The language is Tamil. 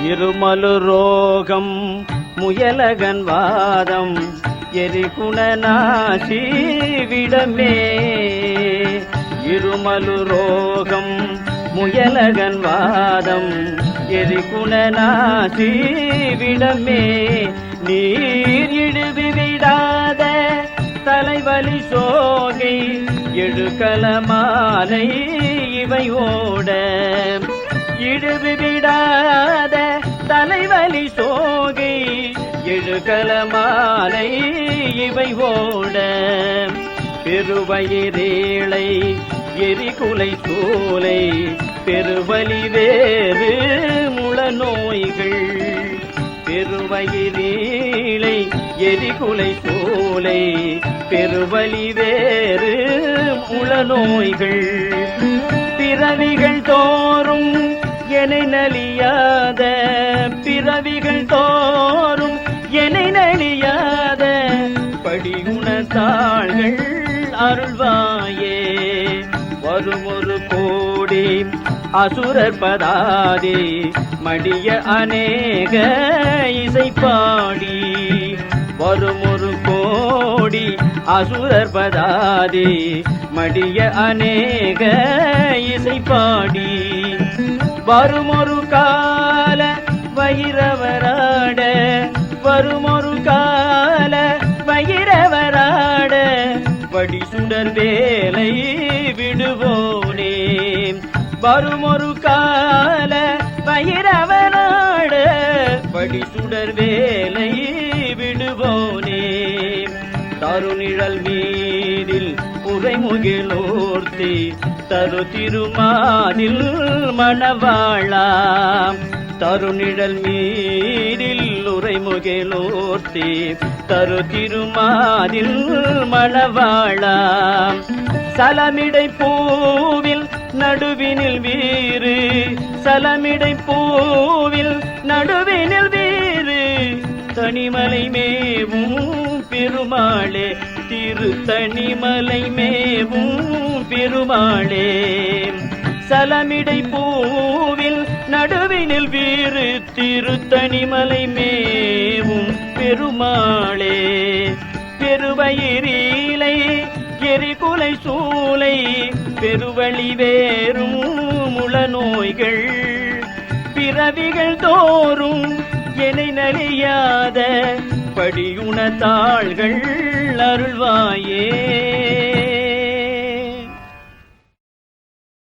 இருமலு ரோகம் முயலகன் வாதம் எரிகுணநாசி விடமே. இருமலு ரோகம் முயலகன் வாதம் எரிகுணநாசி விடமே. நீர் இடுவி விடாத தலைவலி சோகை எழுகலமாலை இவையோட. இடுவி விடாத தலைவலி சோகை எழுகலமாலை இவையோட. பெருவயிரேளை எரிகுலை சோலை பெருவலி வேறு முள நோய்கள். பெருவயிரேளை எரிகுலை சோலை பெருவலி வேறு முள நோய்கள். பிறவிகள் தோறும் என்னை நலியாத பிறவிகள் தோறும் என்னை நலியாத படியுணத்தாள்கள் அருள்வாயே. வருமொரு கோடி அசுரர் பதாதே மடிய அநேக இசைப்பாடி. வருமொரு கோடி அசுரர் பதாதே மடிய அநேக இசைப்பாடி. வருமொரு கால வயிரவராட வருமொரு கால வயிரவராட வடி சுடர் வேலை விடுவோனே. வருமொரு கால வயிரவராட வடி சுடர் வேலை விடுவோனே. தருநிழல் மீதில் உரைமுகிலோர்த்தி தரு திருமாதில் மணவாழாம். தருநிழல் மீதில் உரைமுகிலோர்த்தி தரு திருமாதில் மணவாழாம். சலமிடை பூவில் நடுவினில் வீறு சலமிடை பூவில் நடுவினில் வீறு தனிமலை மேவும் பெருமாளே. திருத்தணிமலை மேவும் பெருமாளே. சலமிடை பூவில் நடுவினில் வீறு திருத்தணிமலை மேவும் பெருமாளே. பெருவயிரீலை எரிகுலை சூலை பெருவழி வேறும் முள நோய்கள். பிறவிகள் தோறும் என்னை நலியாத படியுணத்தாள்கள் அருள்வாயே.